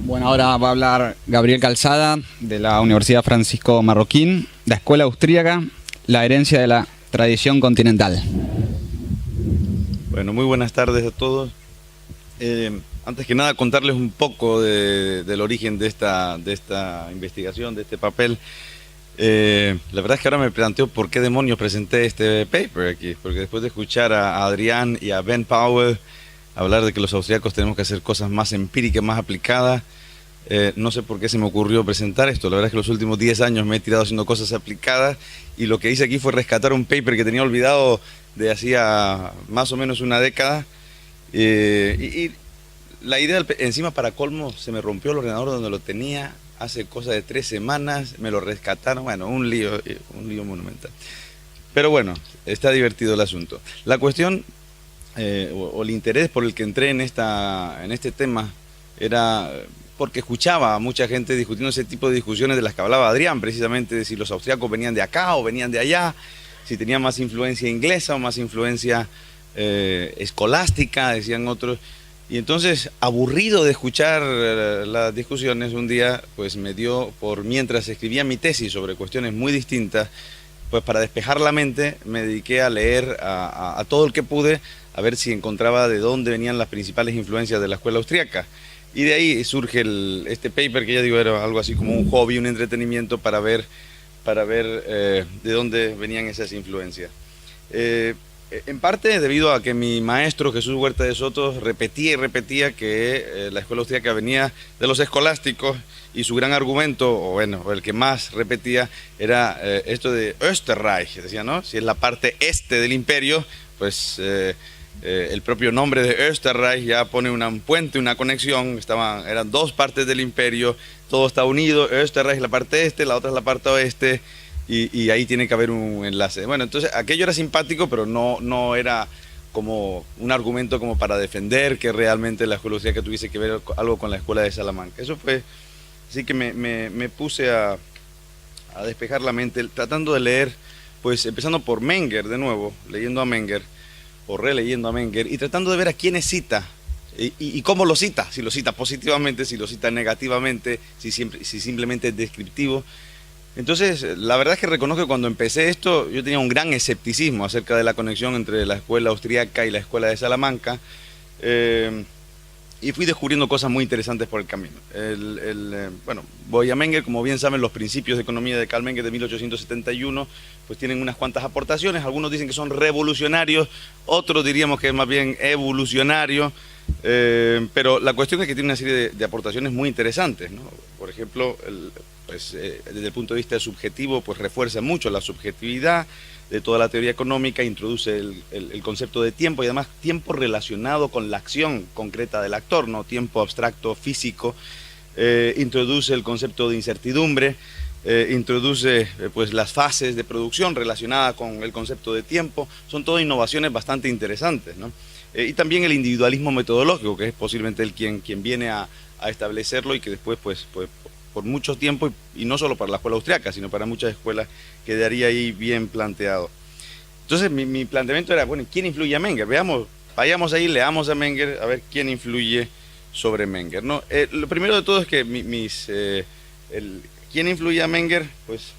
Bueno, ahora va a hablar Gabriel Calzada de la Universidad Francisco Marroquín, la escuela austríaca, la herencia de la tradición continental. Bueno, muy buenas tardes a todos. Antes que nada, contarles un poco del origen de esta investigación, de este papel. La verdad es que ahora me planteo por qué demonios presenté este paper aquí, porque después de escuchar a Adrián y a Ben Powell hablar de que los austríacos tenemos que hacer cosas más empíricas, más aplicadas, no sé por qué se me ocurrió presentar esto. La verdad es que los últimos 10 años me he tirado haciendo cosas aplicadas y lo que hice aquí fue rescatar un paper que tenía olvidado de hacía más o menos una década. Y la idea, encima para colmo, se me rompió el ordenador donde lo tenía hace cosa de 3 semanas, me lo rescataron, bueno, un lío monumental. Pero bueno, está divertido el asunto. La cuestión, o el interés por el que entré en este tema, era porque escuchaba a mucha gente discutiendo ese tipo de discusiones de las que hablaba Adrián, precisamente de si los austriacos venían de acá o venían de allá, si tenían más influencia inglesa o más influencia escolástica, decían otros. Y entonces, aburrido de escuchar las discusiones, un día pues me dio por, mientras escribía mi tesis sobre cuestiones muy distintas, pues para despejar la mente me dediqué a leer a todo el que pude, a ver si encontraba de dónde venían las principales influencias de la escuela austríaca. Y de ahí surge este paper, que ya digo era algo así como un hobby, un entretenimiento para ver de dónde venían esas influencias. En parte debido a que mi maestro Jesús Huerta de Soto repetía y repetía que la escuela austríaca venía de los escolásticos, y su gran argumento, o bueno, el que más repetía, era esto de Österreich, decía, ¿no? Si es la parte este del imperio, pues el propio nombre de Österreich ya pone un puente, una conexión. Eran 2 partes del imperio, todo está unido. Österreich es la parte este, la otra es la parte oeste, y ahí tiene que haber un enlace. Bueno, entonces aquello era simpático, pero no era como un argumento como para defender que realmente la escuela austríaca tuviese que ver algo con la escuela de Salamanca. Eso fue, así que me puse a despejar la mente, tratando de leer, pues empezando por Menger de nuevo, leyendo a Menger, o releyendo a Menger, y tratando de ver a quiénes cita, y cómo lo cita, si lo cita positivamente, si lo cita negativamente, si simplemente es descriptivo. Entonces, la verdad es que reconozco que cuando empecé esto, yo tenía un gran escepticismo acerca de la conexión entre la escuela austríaca y la escuela de Salamanca, y fui descubriendo cosas muy interesantes por el camino. Bueno, voy a Menger, como bien saben, los principios de economía de Karl Menger de 1871, pues tienen unas cuantas aportaciones. Algunos dicen que son revolucionarios, otros diríamos que es más bien evolucionario, pero la cuestión es que tiene una serie de aportaciones muy interesantes, ¿no? Por ejemplo, desde el punto de vista subjetivo, pues refuerza mucho la subjetividad de toda la teoría económica, introduce el concepto de tiempo, y además tiempo relacionado con la acción concreta del actor, no tiempo abstracto físico. Introduce el concepto de incertidumbre, introduce pues las fases de producción relacionadas con el concepto de tiempo. Son todas innovaciones bastante interesantes, ¿no? Y también el individualismo metodológico, que es posiblemente quien viene a establecerlo, y que después pues por mucho tiempo, y no solo para la escuela austríaca, sino para muchas escuelas, quedaría ahí bien planteado. Entonces mi planteamiento era, bueno, ¿quién influye a Menger? Vayamos ahí, leamos a Menger, a ver quién influye sobre Menger, ¿no? Lo primero de todo es que ¿quién influye a Menger? Pues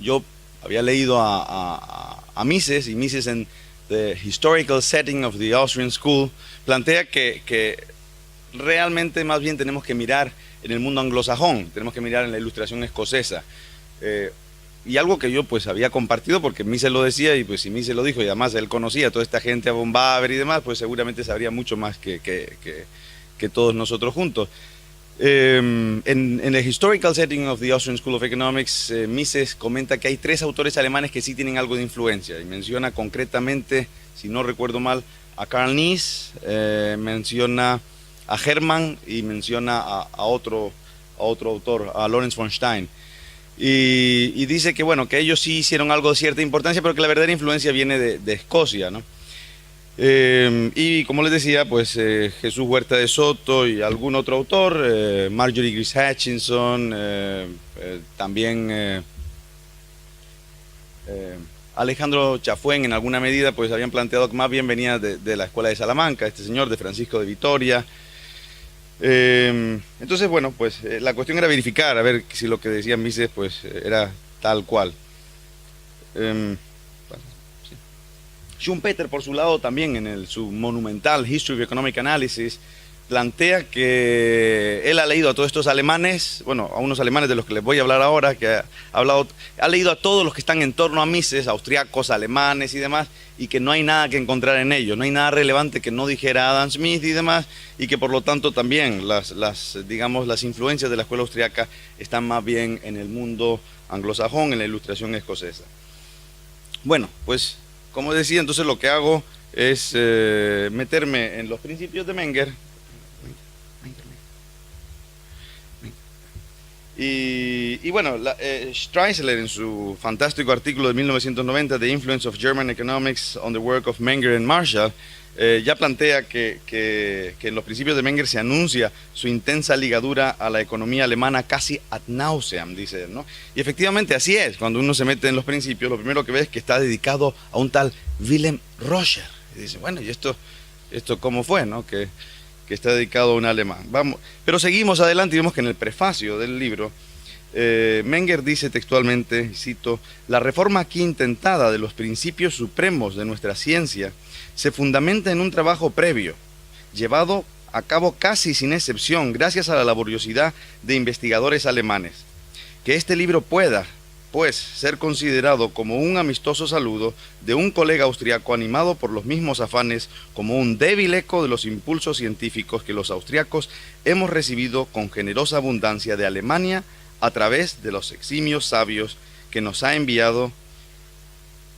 yo había leído a Mises, y Mises en The Historical Setting of the Austrian School plantea que realmente más bien tenemos que mirar en el mundo anglosajón, tenemos que mirar en la Ilustración escocesa, y algo que yo pues había compartido porque Mises lo decía, y pues si Mises lo dijo y además él conocía a toda esta gente, a von Baber y demás, pues seguramente sabría mucho más que todos nosotros juntos. En el Historical Setting of the Austrian School of Economics, Mises comenta que hay 3 autores alemanes que sí tienen algo de influencia, y menciona concretamente, si no recuerdo mal, a Karl Nies, menciona a Hermann, y menciona a otro autor, a Lorenz von Stein, y dice que bueno, que ellos sí hicieron algo de cierta importancia, pero que la verdadera influencia viene de Escocia, ¿no? Y como les decía, pues Jesús Huerta de Soto y algún otro autor, Marjorie Gris Hutchinson, también Alejandro Chafuen en alguna medida, pues habían planteado que más bien venía de la escuela de Salamanca, este señor de Francisco de Vitoria. Entonces, bueno, pues la cuestión era verificar, a ver si lo que decía Mises pues era tal cual. Bueno, sí. Schumpeter, por su lado, también en su monumental History of Economic Analysis, plantea que él ha leído a todos estos alemanes, bueno, a unos alemanes de los que les voy a hablar ahora, que ha leído a todos los que están en torno a Mises, austriacos, alemanes y demás, y que no hay nada que encontrar en ellos, no hay nada relevante que no dijera Adam Smith y demás, y que por lo tanto también digamos, las influencias de la escuela austriaca están más bien en el mundo anglosajón, en la ilustración escocesa. Bueno, pues como decía, entonces lo que hago es meterme en los principios de Menger. Y bueno, Streisler en su fantástico artículo de 1990, The Influence of German Economics on the Work of Menger and Marshall, ya plantea que en los principios de Menger se anuncia su intensa ligadura a la economía alemana casi ad nauseam, dice él, ¿no? Y efectivamente así es, cuando uno se mete en los principios, lo primero que ve es que está dedicado a un tal Wilhelm Roscher. Y dice, bueno, ¿y esto cómo fue, no? Que está dedicado a un alemán. Vamos, pero seguimos adelante y vemos que en el prefacio del libro, Menger dice textualmente, cito, la reforma aquí intentada de los principios supremos de nuestra ciencia se fundamenta en un trabajo previo, llevado a cabo casi sin excepción gracias a la laboriosidad de investigadores alemanes. Que este libro pueda, pues, ser considerado como un amistoso saludo de un colega austriaco animado por los mismos afanes, como un débil eco de los impulsos científicos que los austriacos hemos recibido con generosa abundancia de Alemania a través de los eximios sabios que nos ha enviado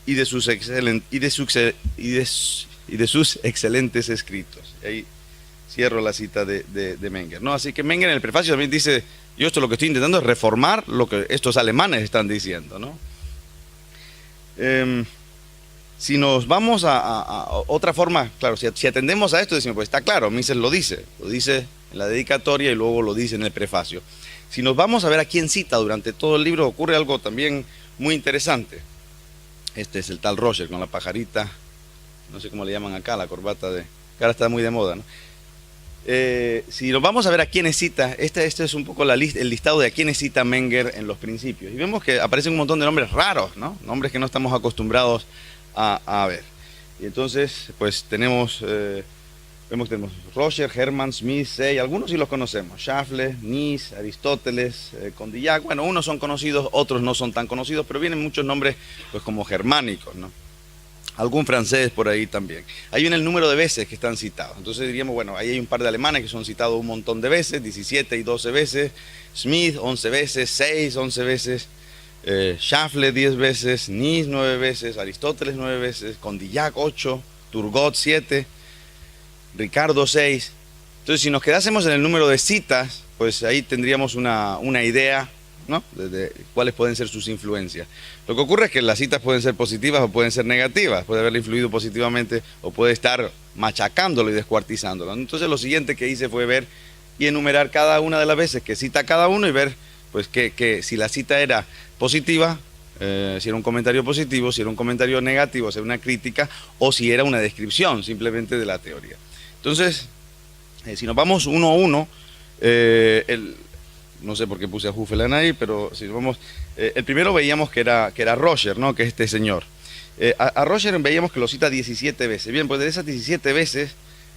y de sus excelentes escritos. Y ahí cierro la cita de Menger, ¿no? Así que Menger en el prefacio también dice, yo esto lo que estoy intentando es reformar lo que estos alemanes están diciendo, ¿no? Si nos vamos a otra forma, claro, si atendemos a esto, decimos, pues está claro, Mises lo dice en la dedicatoria y luego lo dice en el prefacio. Si nos vamos a ver a quién cita durante todo el libro, ocurre algo también muy interesante. Este es el tal Roscher con la pajarita, no sé cómo le llaman acá, la corbata que ahora está muy de moda, ¿no? Si nos vamos a ver a quiénes cita, este es un poco el listado de a quiénes cita Menger en los principios. Y vemos que aparecen un montón de nombres raros, ¿no? Nombres que no estamos acostumbrados a ver. Y entonces, pues tenemos Roscher, Hermann, Smith, Say, algunos sí los conocemos. Schäffle, Nies, Aristóteles, Condillac. Bueno, unos son conocidos, otros no son tan conocidos, pero vienen muchos nombres pues como germánicos, ¿no? Algún francés por ahí también. Ahí viene el número de veces que están citados. Entonces diríamos, bueno, ahí hay un par de alemanes que son citados un montón de veces, 17 y 12 veces. Smith, 11 veces, 6, 11 veces. Schäffle, 10 veces. Nies, 9 veces. Aristóteles, 9 veces. Condillac, 8. Turgot, 7. Ricardo, 6. Entonces, si nos quedásemos en el número de citas, pues ahí tendríamos una idea, ¿no? De cuáles pueden ser sus influencias. Lo que ocurre es que las citas pueden ser positivas o pueden ser negativas, puede haberle influido positivamente o puede estar machacándolo y descuartizándolo. Entonces lo siguiente que hice fue ver y enumerar cada una de las veces que cita cada uno y ver pues que si la cita era positiva, si era un comentario positivo, si era un comentario negativo, si era una crítica o si era una descripción simplemente de la teoría. Entonces, si nos vamos uno a uno, no sé por qué puse a Huffelan ahí, pero si vamos, el primero veíamos que era Roscher, ¿no? Que es este señor. A Roscher veíamos que lo cita 17 veces. Bien, pues de esas 17 veces,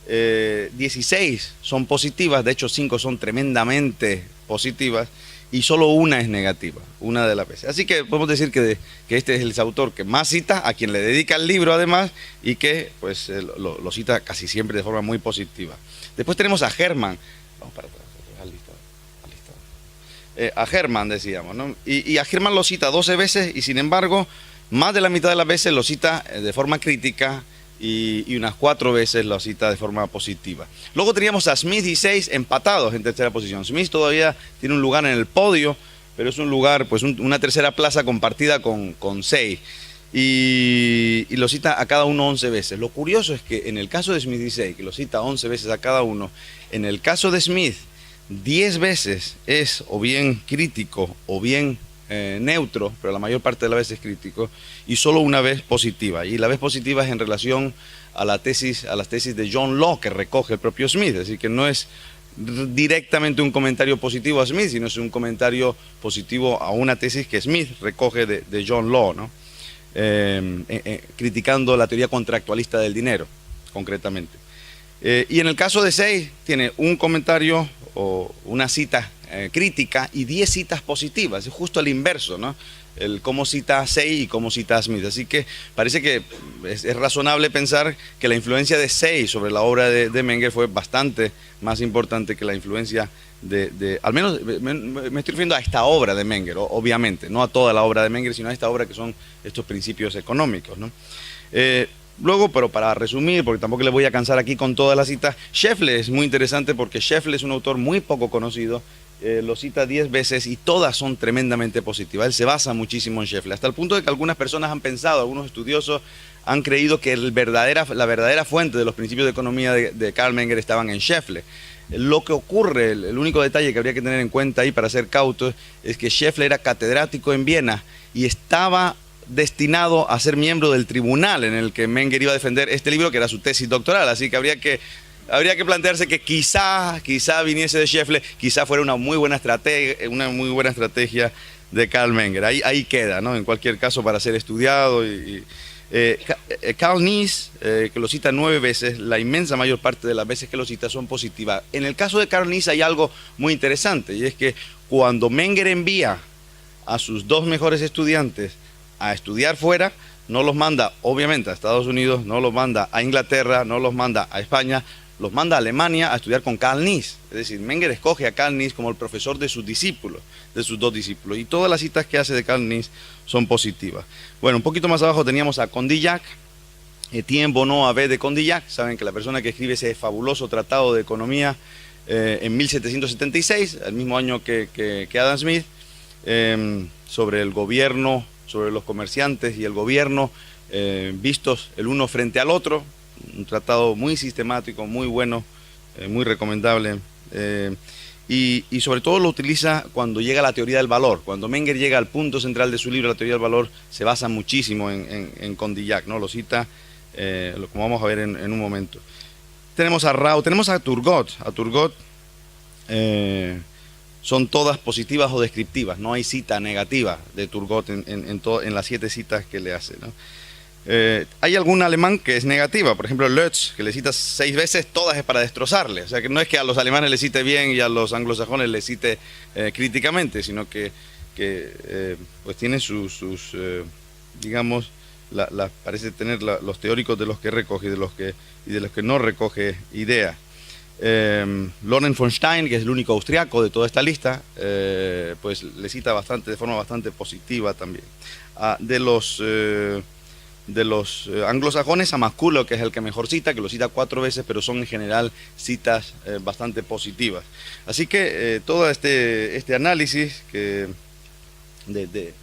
16 son positivas, de hecho 5 son tremendamente positivas y solo una es negativa, una de las veces. Así que podemos decir que este es el autor que más cita, a quien le dedica el libro además, y que pues lo cita casi siempre de forma muy positiva. Después tenemos a Hermann. Vamos para atrás. A Hermann decíamos, ¿no? Y a Hermann lo cita 12 veces y sin embargo más de la mitad de las veces lo cita de forma crítica y unas 4 veces lo cita de forma positiva. Luego teníamos a Smith y Say empatados en tercera posición. Smith todavía tiene un lugar en el podio, pero es un lugar, pues una tercera plaza compartida con Say. Y lo cita a cada uno 11 veces. Lo curioso es que en el caso de Smith y Say, que lo cita 11 veces a cada uno, en el caso de Smith 10 veces es o bien crítico o bien neutro, pero la mayor parte de la vez es crítico, y solo una vez positiva. Y la vez positiva es en relación a las tesis de John Locke que recoge el propio Smith, es decir, que no es directamente un comentario positivo a Smith, sino es un comentario positivo a una tesis que Smith recoge de John Law, ¿no? Criticando la teoría contractualista del dinero, concretamente. Y en el caso de Say, tiene un comentario o una cita crítica y 10 citas positivas, es justo al inverso, ¿no? El cómo cita a Say y cómo cita a Smith. Así que parece que es razonable pensar que la influencia de Say sobre la obra de Menger fue bastante más importante que la influencia al menos me estoy refiriendo a esta obra de Menger, obviamente, no a toda la obra de Menger, sino a esta obra que son estos principios económicos, ¿no? Luego, pero para resumir, porque tampoco le voy a cansar aquí con todas las citas, Scheffler es muy interesante porque Scheffler es un autor muy poco conocido, lo cita 10 veces y todas son tremendamente positivas. Él se basa muchísimo en Scheffler, hasta el punto de que algunas personas han pensado, algunos estudiosos han creído que la verdadera fuente de los principios de economía de Carl Menger estaban en Scheffler. Lo que ocurre, el único detalle que habría que tener en cuenta ahí para ser cautos, es que Scheffler era catedrático en Viena y estaba destinado a ser miembro del tribunal en el que Menger iba a defender este libro, que era su tesis doctoral, así que habría que plantearse que quizá viniese de Scheffler, quizá fuera una muy buena estrategia de Carl Menger. Ahí queda, ¿no? En cualquier caso, para ser estudiado. Carl Nies, que lo cita 9 veces, la inmensa mayor parte de las veces que lo cita son positivas. En el caso de Carl Nies hay algo muy interesante, y es que cuando Menger envía a sus 2 mejores estudiantes a estudiar fuera, no los manda obviamente a Estados Unidos, no los manda a Inglaterra, no los manda a España, los manda a Alemania a estudiar con Carl Nies. Es decir, Menger escoge a Carl Nies como el profesor de sus discípulos, de sus 2 discípulos, y todas las citas que hace de Carl Nies son positivas. Bueno, un poquito más abajo teníamos a Condillac, Etienne Bonnot Abbé de Condillac. Saben que la persona que escribe ese fabuloso tratado de economía en 1776, el mismo año que Adam Smith, sobre el gobierno, sobre los comerciantes y el gobierno, vistos el uno frente al otro, un tratado muy sistemático, muy bueno, muy recomendable, y sobre todo lo utiliza cuando llega a la teoría del valor. Cuando Menger llega al punto central de su libro, la teoría del valor, se basa muchísimo en Condillac, ¿no? Lo cita, como vamos a ver en un momento. Tenemos a Rao, tenemos a Turgot. Son todas positivas o descriptivas, no hay cita negativa de Turgot en las 7 citas que le hace, ¿no? Hay algún alemán que es negativa, por ejemplo Lutz, que le cita 6 veces, todas es para destrozarle. O sea, que no es que a los alemanes le cite bien y a los anglosajones le cite críticamente, sino que pues tiene digamos, parece tener los teóricos de los que recoge y de los que no recoge ideas. Lorenz von Stein, que es el único austriaco de toda esta lista, pues le cita de forma bastante positiva también. De los anglosajones, a Masculo, que es el que mejor cita, que lo cita 4 veces, pero son en general citas bastante positivas. Así que todo este análisis de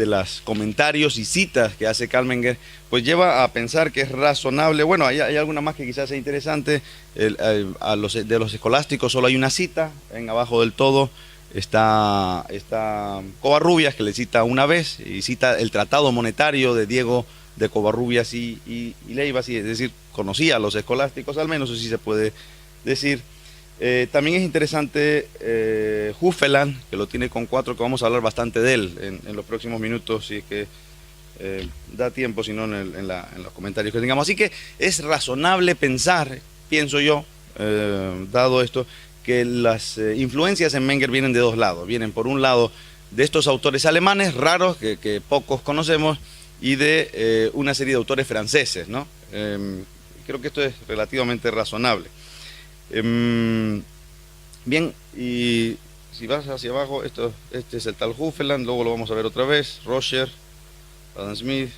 los comentarios y citas que hace Carl Menger, pues lleva a pensar que es razonable. Bueno, hay alguna más que quizás sea interesante. De los escolásticos solo hay una cita, en abajo del todo está Covarrubias, que le cita una vez, y cita el tratado monetario de Diego de Covarrubias y Leibas, es decir, conocía a los escolásticos, al menos así se puede decir. También es interesante Huffeland, que lo tiene con 4, que vamos a hablar bastante de él en los próximos minutos, si es que da tiempo, si no en los comentarios que tengamos. Así que es razonable pensar, pienso yo, dado esto, que las influencias en Menger vienen de 2 lados. Vienen por un lado de estos autores alemanes raros que pocos conocemos, y de una serie de autores franceses, ¿no? Creo que esto es relativamente razonable. Bien, y si vas hacia abajo, este es el tal Huffeland, luego lo vamos a ver otra vez, Roger, Adam Smith,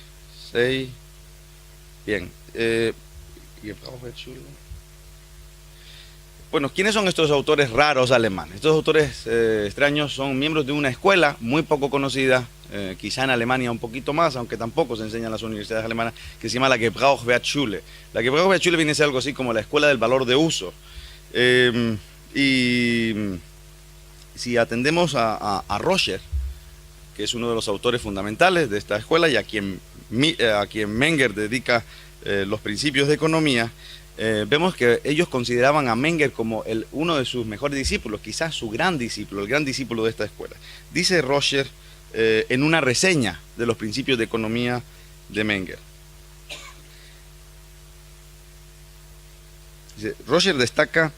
Say. Bien, bueno, ¿quiénes son estos autores raros alemanes? Estos autores extraños son miembros de una escuela muy poco conocida, quizá en Alemania un poquito más, aunque tampoco se enseña en las universidades alemanas, que se llama la Gebrauchswertschule. La Gebrauchswertschule viene a ser algo así como la escuela del valor de uso. Y si atendemos a Roger, que es uno de los autores fundamentales de esta escuela y a quien Menger dedica los principios de economía, vemos que ellos consideraban a Menger como uno de sus mejores discípulos, quizás su gran discípulo, el gran discípulo de esta escuela. Dice Roscher en una reseña de los principios de economía de Menger. Roscher destaca,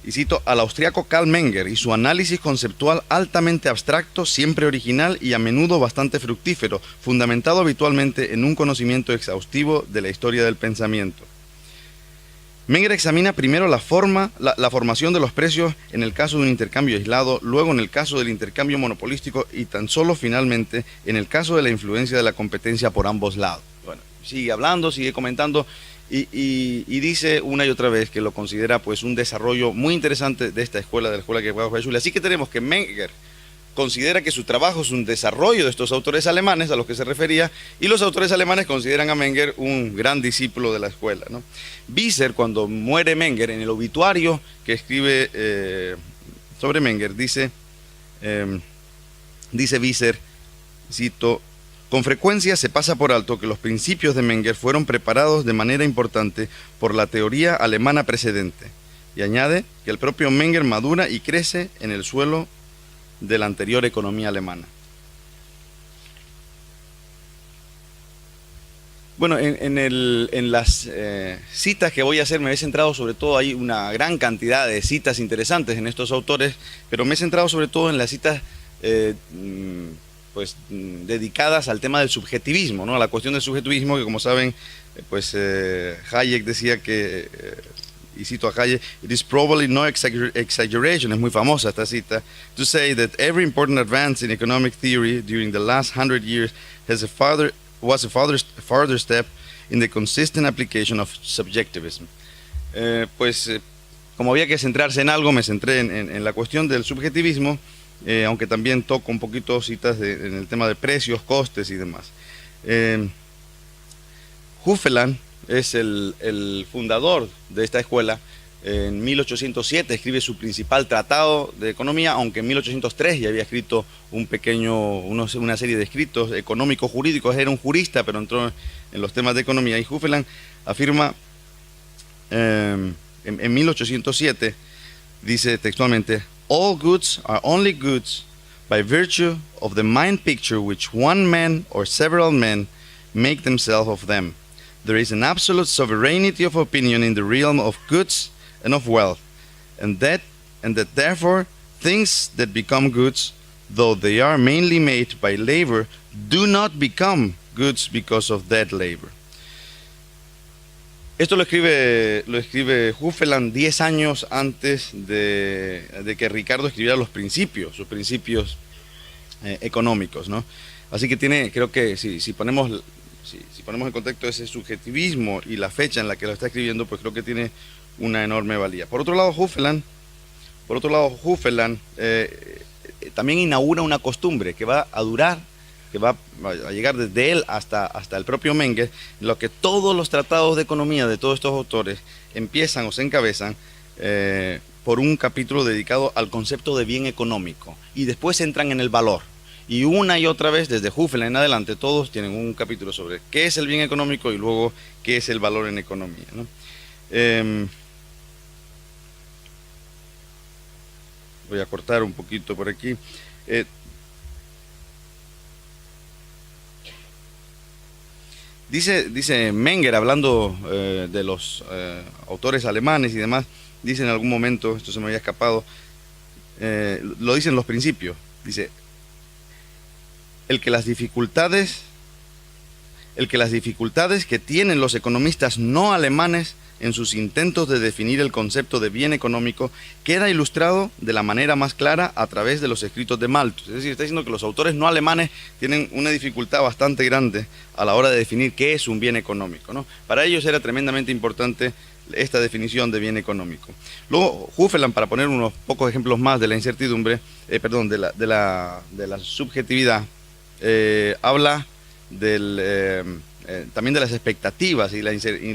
y cito, al austriaco Karl Menger y su análisis conceptual altamente abstracto, siempre original y a menudo bastante fructífero, fundamentado habitualmente en un conocimiento exhaustivo de la historia del pensamiento. Menger examina primero la formación de los precios en el caso de un intercambio aislado, luego en el caso del intercambio monopolístico y tan solo finalmente en el caso de la influencia de la competencia por ambos lados. Bueno, sigue hablando, sigue comentando y dice una y otra vez que lo considera pues un desarrollo muy interesante de esta escuela, de la escuela que fue Juárez. Así que tenemos que Menger considera que su trabajo es un desarrollo de estos autores alemanes a los que se refería, y los autores alemanes consideran a Menger un gran discípulo de la escuela, ¿no? Visser, cuando muere Menger, en el obituario que escribe sobre Menger, dice Visser, cito, con frecuencia se pasa por alto que los principios de Menger fueron preparados de manera importante por la teoría alemana precedente, y añade que el propio Menger madura y crece en el suelo de la anterior economía alemana. Bueno, en las citas que voy a hacer me he centrado sobre todo, hay una gran cantidad de citas interesantes en estos autores, pero me he centrado sobre todo en las citas dedicadas al tema del subjetivismo, ¿no? A la cuestión del subjetivismo, que como saben, Hayek decía que, y cito a Hayek, "It is probably no exaggeration", es muy famosa esta cita, "to say that every important advance in economic theory during the last 100 years was a further step in the consistent application of subjectivism". Como había que centrarse en algo, me centré en la cuestión del subjetivismo, aunque también toco un poquito citas en el tema de precios, costes y demás. Hufeland es el fundador de esta escuela. En 1807 escribe su principal tratado de economía, aunque en 1803 ya había escrito una serie de escritos económicos jurídicos. Era un jurista, pero entró en los temas de economía. Y Hufeland afirma en 1807, dice textualmente, "All goods are only goods by virtue of the mind picture which one man or several men make themselves of them. There is an absolute sovereignty of opinion in the realm of goods and of wealth, and that therefore things that become goods, though they are mainly made by labor, do not become goods because of that labor". Esto lo escribe Hufeland 10 años antes de que Ricardo escribiera sus principios económicos, ¿no? Así que creo que si ponemos en contexto ese subjetivismo y la fecha en la que lo está escribiendo, pues creo que tiene una enorme valía. Por otro lado, Hufeland también inaugura una costumbre que va a durar, que va a llegar desde él hasta el propio Menger, en lo que todos los tratados de economía de todos estos autores empiezan o se encabezan por un capítulo dedicado al concepto de bien económico, y después entran en el valor. Y una y otra vez, desde Hufeland en adelante, todos tienen un capítulo sobre qué es el bien económico y luego qué es el valor en economía, ¿no? Voy a cortar un poquito por aquí. Dice Menger, hablando de los autores alemanes y demás, dice en algún momento, esto se me había escapado, lo dice en los principios, dice, el que las dificultades que tienen los economistas no alemanes en sus intentos de definir el concepto de bien económico queda ilustrado de la manera más clara a través de los escritos de Malthus. Es decir, está diciendo que los autores no alemanes tienen una dificultad bastante grande a la hora de definir qué es un bien económico, ¿no? Para ellos era tremendamente importante esta definición de bien económico. Luego, Hufeland, para poner unos pocos ejemplos más de la incertidumbre, de la subjetividad, habla también de las expectativas y la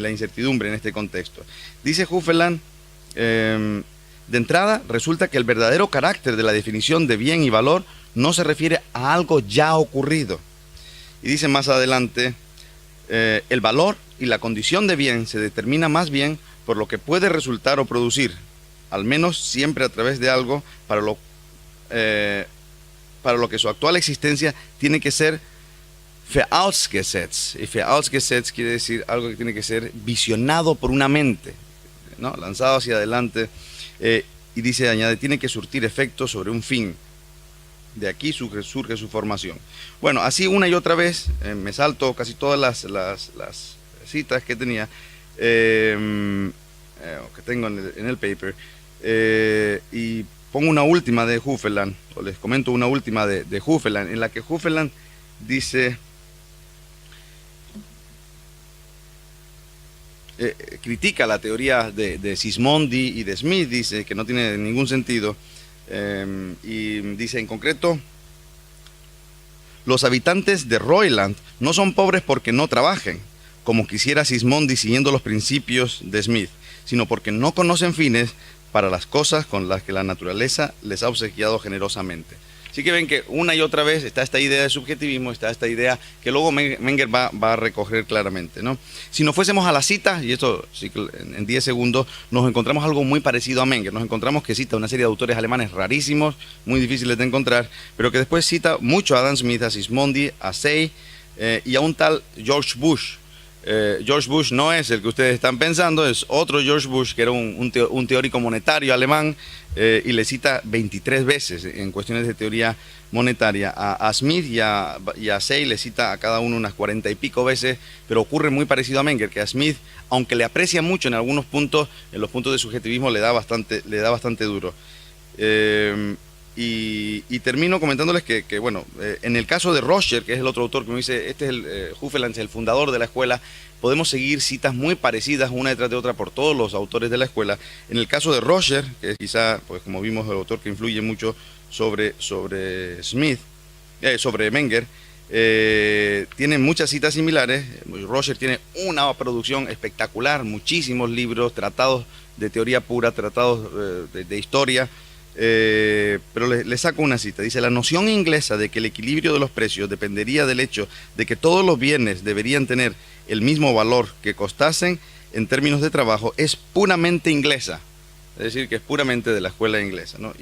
incertidumbre en este contexto. Dice Hufeland, de entrada, resulta que el verdadero carácter de la definición de bien y valor no se refiere a algo ya ocurrido. Y dice más adelante, el valor y la condición de bien se determina más bien por lo que puede resultar o producir, al menos siempre a través de algo para lo que su actual existencia tiene que ser vorausgesetzt. Y vorausgesetzt quiere decir algo que tiene que ser visionado por una mente, ¿no? Lanzado hacia adelante. Y dice, añade, tiene que surtir efecto sobre un fin. De aquí surge su formación. Bueno, así una y otra vez, me salto casi todas las citas que tenía, que tengo en el paper, y pongo una última de Hufvudstadt, o les comento una última de Hufvudstadt, en la que Hufvudstadt dice, critica la teoría de Sismondi y de Smith, dice que no tiene ningún sentido, y dice en concreto, los habitantes de Roiland no son pobres porque no trabajen, como quisiera Sismondi siguiendo los principios de Smith, sino porque no conocen fines para las cosas con las que la naturaleza les ha obsequiado generosamente. Así que ven que una y otra vez está esta idea de subjetivismo, está esta idea que luego Menger va a recoger claramente, ¿no? Si nos fuésemos a la cita, y esto sí, en 10 segundos, nos encontramos algo muy parecido a Menger. Nos encontramos que cita una serie de autores alemanes rarísimos, muy difíciles de encontrar, pero que después cita mucho a Adam Smith, a Sismondi, a Say y a un tal George Bush. George Bush no es el que ustedes están pensando, es otro George Bush, que era un teórico monetario alemán, y le cita 23 veces en cuestiones de teoría monetaria. A Smith y a Say le cita a cada uno unas 40 y pico veces, pero ocurre muy parecido a Menger, que a Smith, aunque le aprecia mucho en algunos puntos, en los puntos de subjetivismo le da bastante duro. Y termino comentándoles que bueno, en el caso de Roger, que es el otro autor que me dice, este es Hufvudstadt, el fundador de la escuela, podemos seguir citas muy parecidas una detrás de otra por todos los autores de la escuela. En el caso de Roger, que es quizá, pues como vimos, el autor que influye mucho sobre Smith, sobre Menger, tiene muchas citas similares. Roger tiene una producción espectacular, muchísimos libros, tratados de teoría pura, tratados de historia. Pero le saco una cita. Dice, la noción inglesa de que el equilibrio de los precios dependería del hecho de que todos los bienes deberían tener el mismo valor que costasen en términos de trabajo es puramente inglesa, es decir, que es puramente de la escuela inglesa, ¿no?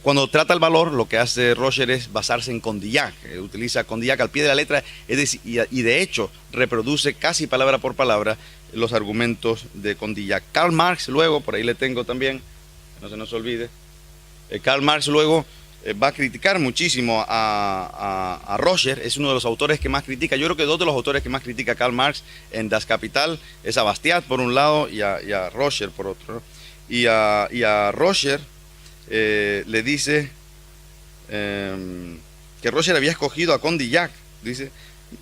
Cuando trata el valor, lo que hace Roger es basarse en Condillac, utiliza Condillac al pie de la letra, es decir, y de hecho reproduce casi palabra por palabra los argumentos de Condillac. Karl Marx luego, por ahí le tengo también, no se nos olvide, Karl Marx luego va a criticar muchísimo a Roger, es uno de los autores que más critica. Yo creo que dos de los autores que más critica a Karl Marx en Das Kapital es a Bastiat por un lado y a Roger por otro, ¿no? Y a Roger le dice que Roger había escogido a Condillac, dice,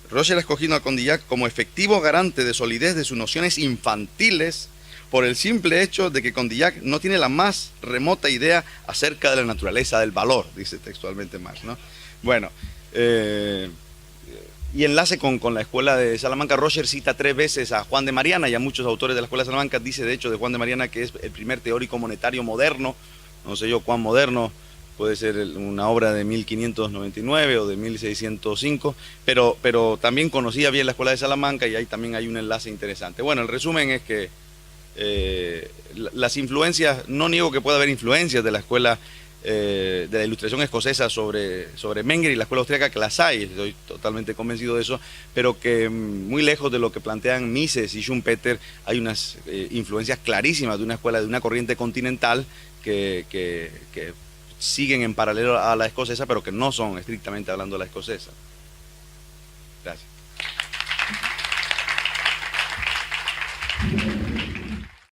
Roger ha escogido a Condillac como efectivo garante de solidez de sus nociones infantiles por el simple hecho de que Condillac no tiene la más remota idea acerca de la naturaleza del valor, dice textualmente Marx, ¿no? Bueno, y enlace con la escuela de Salamanca. Roger cita 3 veces a Juan de Mariana y a muchos autores de la escuela de Salamanca. Dice de hecho de Juan de Mariana que es el primer teórico monetario moderno, no sé yo cuán moderno, puede ser una obra de 1599 o de 1605, pero también conocía bien la escuela de Salamanca y ahí también hay un enlace interesante. Bueno, el resumen es que las influencias, no niego que pueda haber influencias de la escuela de la ilustración escocesa sobre Menger y la escuela austríaca, que las hay, estoy totalmente convencido de eso, pero que muy lejos de lo que plantean Mises y Schumpeter, hay unas influencias clarísimas de una escuela, de una corriente continental que siguen en paralelo a la escocesa, pero que no son estrictamente hablando de la escocesa. Gracias.